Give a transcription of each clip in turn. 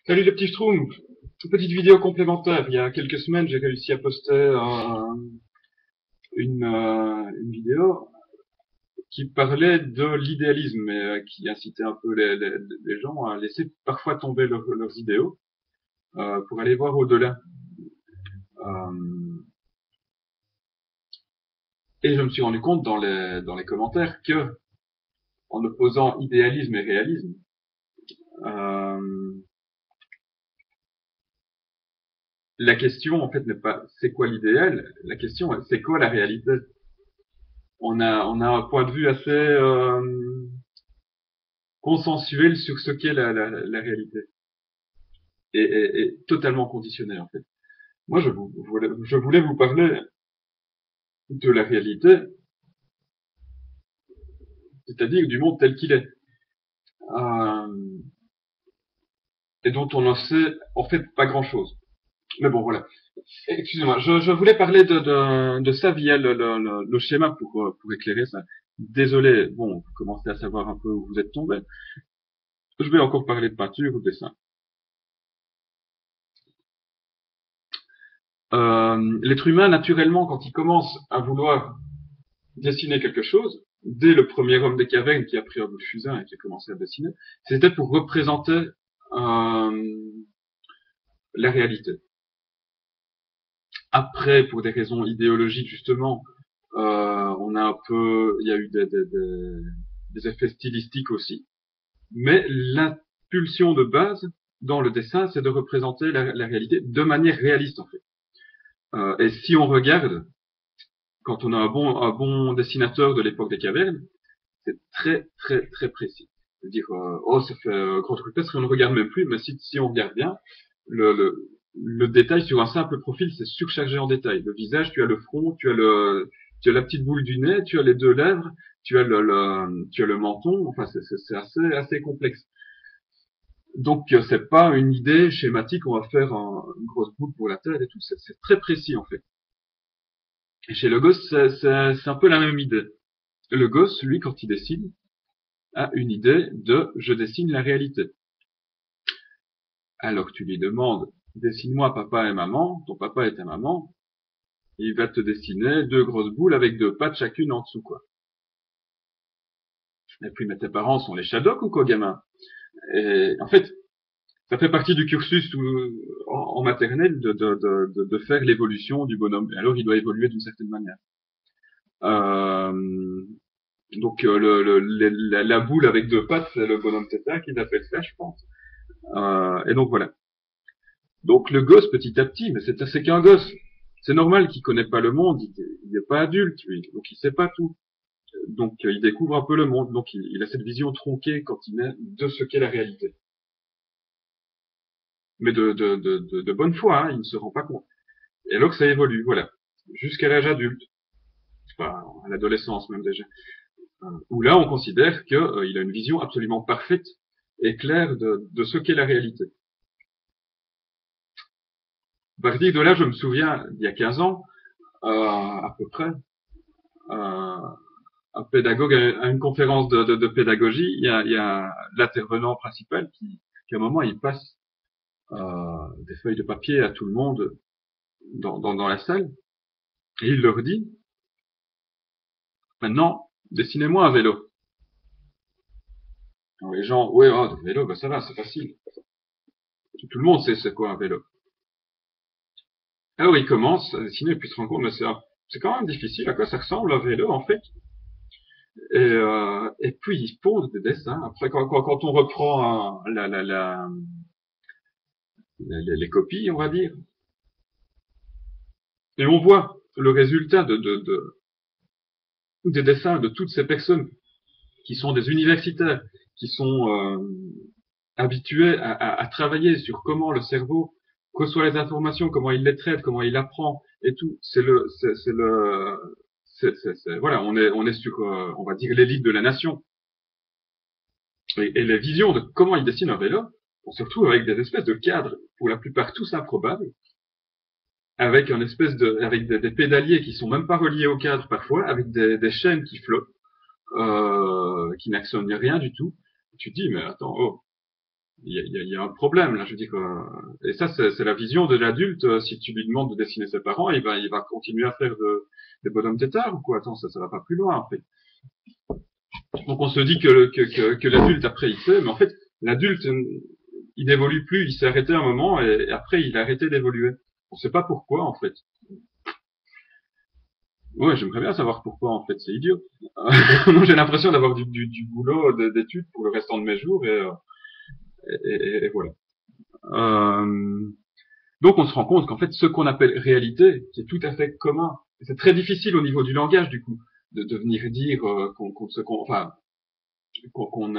Salut les petits schtroumpfs. Petite vidéo complémentaire. Il y a quelques semaines, j'ai réussi à poster une vidéo qui parlait de l'idéalisme et qui incitait un peu les gens à laisser parfois tomber leurs idéaux pour aller voir au-delà. Euh, et je me suis rendu compte dans les commentaires que, en opposant idéalisme et réalisme, euh, la question en fait n'est pas c'est quoi l'idéal, la question c'est quoi la réalité. On a un point de vue assez consensuel sur ce qu'est la réalité et totalement conditionné en fait. Moi, je voulais vous parler de la réalité, c'est-à-dire du monde tel qu'il est, euh, et dont on n'en sait en fait pas grand-chose. Mais bon, voilà. Excusez-moi, je voulais parler de ça via le schéma pour éclairer ça. Désolé, bon, vous commencez à savoir un peu où vous êtes tombé. Je vais encore parler de peinture ou de dessin. L'être humain, naturellement, quand il commence à vouloir dessiner quelque chose, dès le premier homme des cavernes qui a pris un bout de fusain et qui a commencé à dessiner, c'était pour représenter la réalité. Après, pour des raisons idéologiques, justement, on a un peu, il y a eu des effets stylistiques aussi, mais l'impulsion de base dans le dessin, c'est de représenter la réalité de manière réaliste, en fait. Et si on regarde, quand on a un bon dessinateur de l'époque des cavernes, c'est très très très précis. C'est-à-dire, oh, ça fait grand truc parce qu'on ne regarde même plus, mais si on regarde bien, le, le, le détail sur un simple profil, c'est surchargé en détail. Le visage, tu as le front, tu as la petite boule du nez, tu as les deux lèvres, tu as le menton. Enfin, c'est assez complexe. Donc, c'est pas une idée schématique. On va faire une grosse boule pour la tête et tout. C'est très précis en fait. Et chez le gosse, c'est un peu la même idée. Le gosse, lui, quand il dessine, a une idée de je dessine la réalité. Alors que tu lui demandes dessine-moi papa et maman, ton papa et ta maman, il va te dessiner deux grosses boules avec deux pattes chacune en dessous, quoi. Et puis, mais tes parents sont les Shadok ou quoi, gamin? Et en fait, ça fait partie du cursus en maternelle de faire l'évolution du bonhomme. Et alors, il doit évoluer d'une certaine manière. Euh, donc, la boule avec deux pattes, c'est le bonhomme tétard qu'ils appellent ça, je pense. Et donc, voilà. Donc le gosse, petit à petit, mais c'est qu'un gosse. C'est normal qu'il connaît pas le monde, il n'est pas adulte, lui, donc il sait pas tout. Donc il découvre un peu le monde, donc il a cette vision tronquée quand il est de ce qu'est la réalité. Mais de bonne foi, hein, il ne se rend pas compte. Et alors que ça évolue, voilà, jusqu'à l'âge adulte, enfin à l'adolescence même déjà, où là on considère qu'il a une vision absolument parfaite et claire de ce qu'est la réalité. À partir de là, je me souviens, il y a 15 ans, à peu près, euh, un pédagogue à une conférence de pédagogie, il y a l'intervenant principal qui à un moment il passe des feuilles de papier à tout le monde dans la salle et il leur dit maintenant dessinez-moi un vélo. Alors les gens ouais oh, un vélo bah ça va c'est facile, tout le monde sait c'est quoi un vélo. Alors il commence à dessiner et puis il se rend compte mais c'est quand même difficile à quoi ça ressemble un vélo en fait. Et puis il pose des dessins. Après quand on reprend les copies on va dire. Et on voit le résultat des dessins de toutes ces personnes qui sont des universitaires, qui sont habitués à travailler sur comment le cerveau reçoit les informations, comment il les traite, comment il apprend et tout. Voilà, on est sur, on va dire l'élite de la nation. Et les visions de comment il dessine un vélo, on se retrouve avec des espèces de cadres, pour la plupart tous improbables, avec une espèce avec des pédaliers qui sont même pas reliés au cadre parfois, avec des chaînes qui flottent, qui n'actionnent rien du tout. Tu te dis, mais attends, oh. il y a un problème là. Je veux dire, et ça, c'est la vision de l'adulte. Si tu lui demandes de dessiner ses parents, il va continuer à faire des bonhommes têtards ou quoi. Attends, ça va pas plus loin en fait. Donc on se dit que l'adulte après il sait, mais en fait l'adulte il n'évolue plus, il s'est arrêté un moment et après il a arrêté d'évoluer. On sait pas pourquoi en fait. Ouais, j'aimerais bien savoir pourquoi en fait, c'est idiot. Moi j'ai l'impression d'avoir du boulot d'études pour le restant de mes jours et voilà. Euh, donc on se rend compte qu'en fait ce qu'on appelle réalité, c'est tout à fait commun. Et c'est très difficile au niveau du langage du coup de venir dire enfin qu'on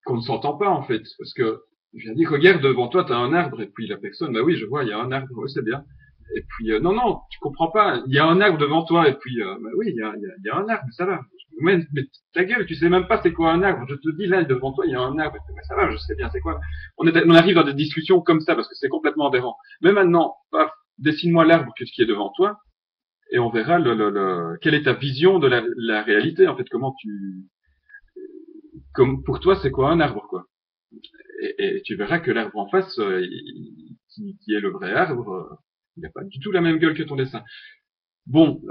qu'on ne s'entend pas en fait, parce que je viens dire regarde devant toi t'as un arbre et puis la personne bah oui je vois il y a un arbre oui, c'est bien et puis non non tu comprends pas il y a un arbre devant toi et puis bah oui il y a un arbre ça va mais ta gueule tu sais même pas c'est quoi un arbre je te dis là devant toi il y a un arbre mais ça va je sais bien c'est quoi on arrive dans des discussions comme ça parce que c'est complètement aberrant mais maintenant paf dessine-moi l'arbre qui est devant toi et on verra quelle est ta vision de la réalité en fait comment tu comme pour toi c'est quoi un arbre quoi et tu verras que l'arbre en face, qui est le vrai arbre, il n'a pas du tout la même gueule que ton dessin. Bon,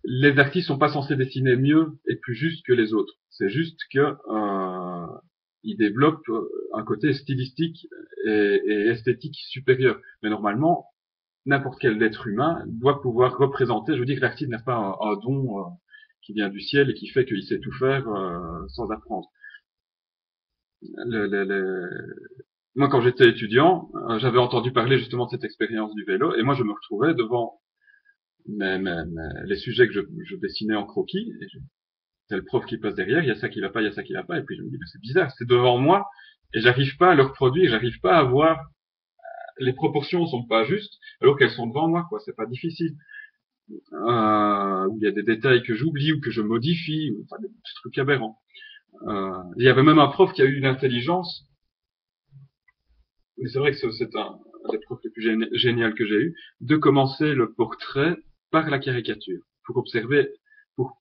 les artistes sont pas censés dessiner mieux et plus juste que les autres. C'est juste que ils développent un côté stylistique et esthétique supérieur. Mais normalement, n'importe quel être humain doit pouvoir représenter. Je veux dire que l'artiste n'a pas un don qui vient du ciel et qui fait qu'il sait tout faire sans apprendre. Moi, quand j'étais étudiant, j'avais entendu parler justement de cette expérience du vélo, et moi, je me retrouvais devant les sujets que je dessinais en croquis, et c'est le prof qui passe derrière, il y a ça qui va pas, il y a ça qui va pas, et puis je me dis, c'est bizarre, c'est devant moi, et j'arrive pas à le reproduire, j'arrive pas à voir, les proportions sont pas justes, alors qu'elles sont devant moi, quoi, c'est pas difficile. Il y a des détails que j'oublie ou que je modifie, enfin, des petits trucs aberrants. Il y avait même un prof qui a eu l'intelligence. Mais c'est vrai que c'est un des profs les plus génial que j'ai eu, de commencer le portrait par la caricature, pour observer, pour,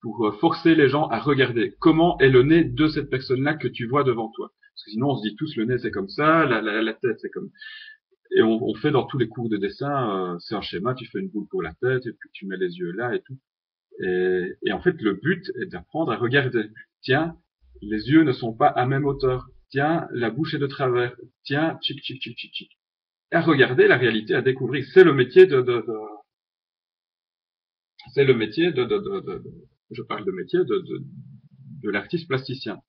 pour forcer les gens à regarder comment est le nez de cette personne-là que tu vois devant toi. Parce que sinon, on se dit tous, le nez c'est comme ça, la tête c'est comme... Et on fait dans tous les cours de dessin, c'est un schéma, tu fais une boule pour la tête, et puis tu mets les yeux là et tout. Et en fait, le but est d'apprendre à regarder. Tiens, les yeux ne sont pas à même hauteur. Tiens, la bouche est de travers. Tiens, tchic, tchic, tchic, tchic, tchic. À regarder la réalité, à découvrir. C'est le métier c'est le métier je parle de métier de l'artiste plasticien.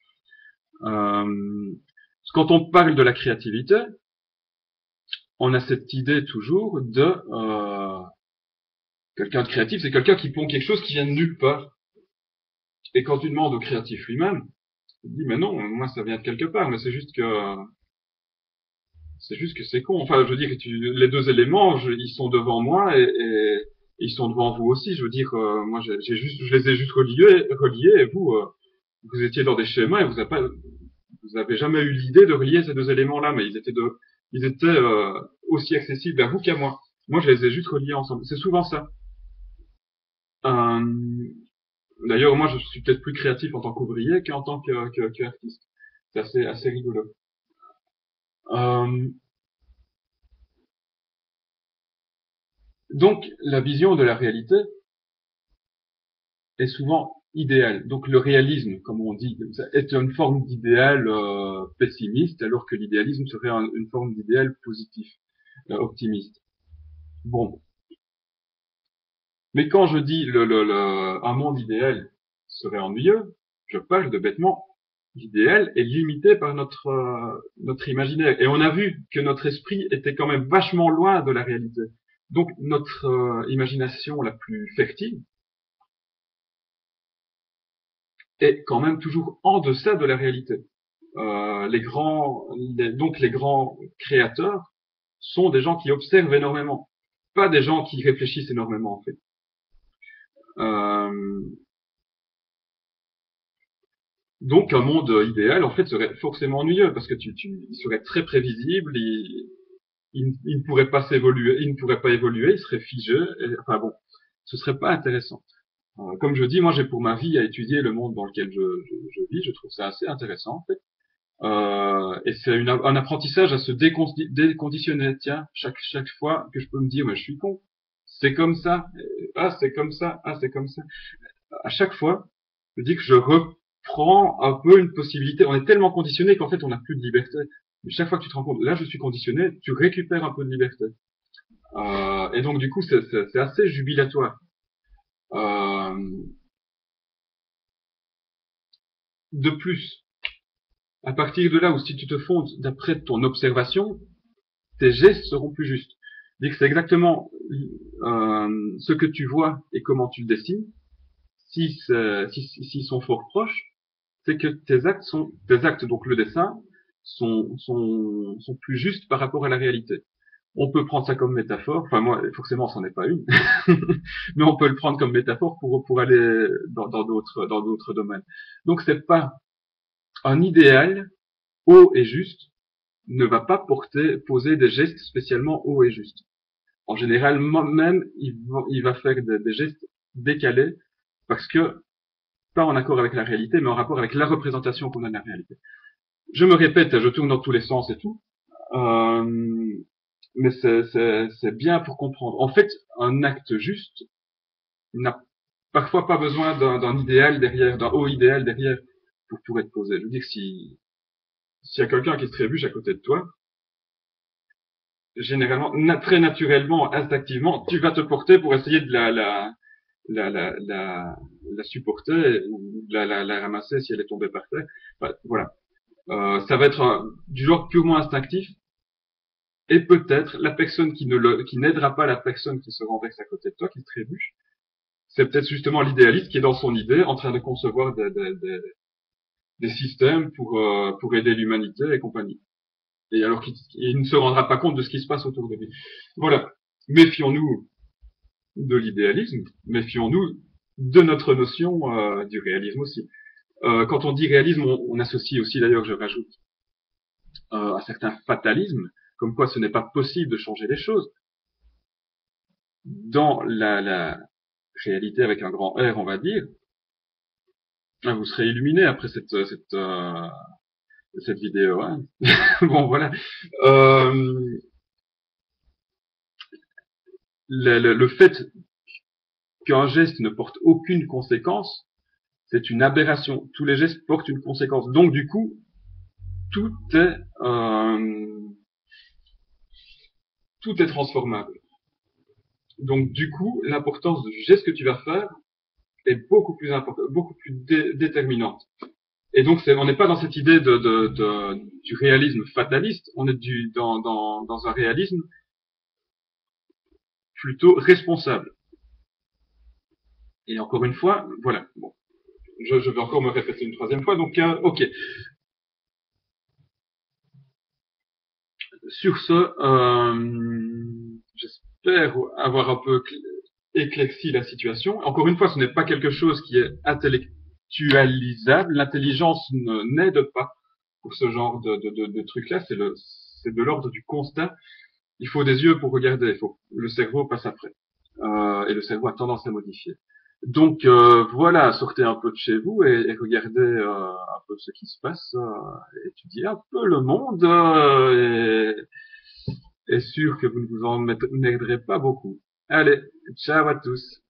Quand on parle de la créativité, on a cette idée toujours de quelqu'un de créatif, c'est quelqu'un qui pond quelque chose qui vient de nulle part. Et quand tu demandes au créatif lui-même, il dit mais non, moi ça vient de quelque part, mais c'est juste que c'est con. Enfin, je veux dire, les deux éléments, ils sont devant moi et ils sont devant vous aussi. Je veux dire, moi, je les ai juste reliés et vous, vous étiez dans des schémas et vous avez jamais eu l'idée de relier ces deux éléments-là, mais ils étaient aussi accessibles à vous qu'à moi. Moi, je les ai juste reliés ensemble. C'est souvent ça. Euh, D'ailleurs, moi, je suis peut-être plus créatif en tant qu'ouvrier qu'en tant qu'artiste. C'est assez rigolo. Euh, donc, la vision de la réalité, est souvent idéal. Donc le réalisme, comme on dit, est une forme d'idéal pessimiste, alors que l'idéalisme serait une forme d'idéal positif, optimiste. Bon, mais quand je dis un monde idéal serait ennuyeux, je parle de bêtement l'idéal est limité par notre imaginaire. Et on a vu que notre esprit était quand même vachement loin de la réalité. Donc notre imagination la plus fertile est quand même toujours en deçà de la réalité. Donc les grands créateurs sont des gens qui observent énormément, pas des gens qui réfléchissent énormément en fait. Euh, donc un monde idéal en fait serait forcément ennuyeux parce que il serait très prévisible, il ne pourrait pas s'évoluer, il ne pourrait pas évoluer, il serait figé. Enfin bon, ce serait pas intéressant. Comme je dis, moi j'ai pour ma vie à étudier le monde dans lequel je vis. Je trouve ça assez intéressant en fait. Et c'est un apprentissage à se déconditionner. Tiens, chaque fois que je peux me dire, mais je suis con, c'est comme ça, ah c'est comme ça, ah c'est comme ça. À chaque fois, je dis que je reprends un peu une possibilité. On est tellement conditionné qu'en fait on n'a plus de liberté. Mais chaque fois que tu te rends compte, là je suis conditionné, tu récupères un peu de liberté. Et donc du coup c'est assez jubilatoire. Euh, de plus, à partir de là où si tu te fondes d'après ton observation, tes gestes seront plus justes. Dire que c'est exactement ce que tu vois et comment tu le dessines. S'ils sont fort proches, c'est que tes actes, donc le dessin, sont plus justes par rapport à la réalité. On peut prendre ça comme métaphore. Enfin, moi, forcément, c'en est pas une, mais on peut le prendre comme métaphore pour aller dans d'autres domaines. Donc, c'est pas un idéal haut et juste ne va pas poser des gestes spécialement hauts et justes. En général, même, il va faire des gestes décalés parce que pas en accord avec la réalité, mais en rapport avec la représentation qu'on a de la réalité. Je me répète, je tourne dans tous les sens et tout, euh, mais c'est bien pour comprendre. En fait, un acte juste n'a parfois pas besoin d'un idéal derrière, d'un haut idéal derrière pour être posé. Je veux dire, s'il y a quelqu'un qui se trébuche à côté de toi, généralement, très naturellement, instinctivement, tu vas te porter pour essayer de la supporter ou de la ramasser si elle est tombée par terre. Enfin, voilà. Ça va être du genre purement instinctif. Et peut-être la personne qui n'aidera pas la personne qui se renverse à côté de toi, qui se trébuche, c'est peut-être justement l'idéaliste qui est dans son idée en train de concevoir des systèmes pour aider l'humanité et compagnie. Et alors qu'il ne se rendra pas compte de ce qui se passe autour de lui. Voilà. Méfions-nous de l'idéalisme, méfions-nous de notre notion du réalisme aussi. Quand on dit réalisme, on associe aussi, d'ailleurs, je rajoute, un certain fatalisme, comme quoi ce n'est pas possible de changer les choses. Dans la réalité avec un grand R, on va dire, vous serez illuminé après cette vidéo. Hein. Bon, voilà. Euh, le fait qu'un geste ne porte aucune conséquence, c'est une aberration. Tous les gestes portent une conséquence. Donc, du coup, tout est, tout est transformable. Donc, du coup, l'importance du geste que tu vas faire est beaucoup plus importante, beaucoup plus déterminante. Et donc, on n'est pas dans cette idée du réalisme fataliste, on est dans un réalisme plutôt responsable. Et encore une fois, voilà. Bon, je vais encore me répéter une troisième fois. Donc, ok. Sur ce, j'espère avoir un peu éclairci la situation. Encore une fois, ce n'est pas quelque chose qui est intellectualisable. L'intelligence n'aide pas pour ce genre de truc-là. C'est de l'ordre du constat. Il faut des yeux pour regarder. Le cerveau passe après. Et le cerveau a tendance à modifier. Donc voilà, sortez un peu de chez vous et regardez un peu ce qui se passe, étudiez un peu le monde et sûr que vous ne vous en emmerderez pas beaucoup. Allez, ciao à tous.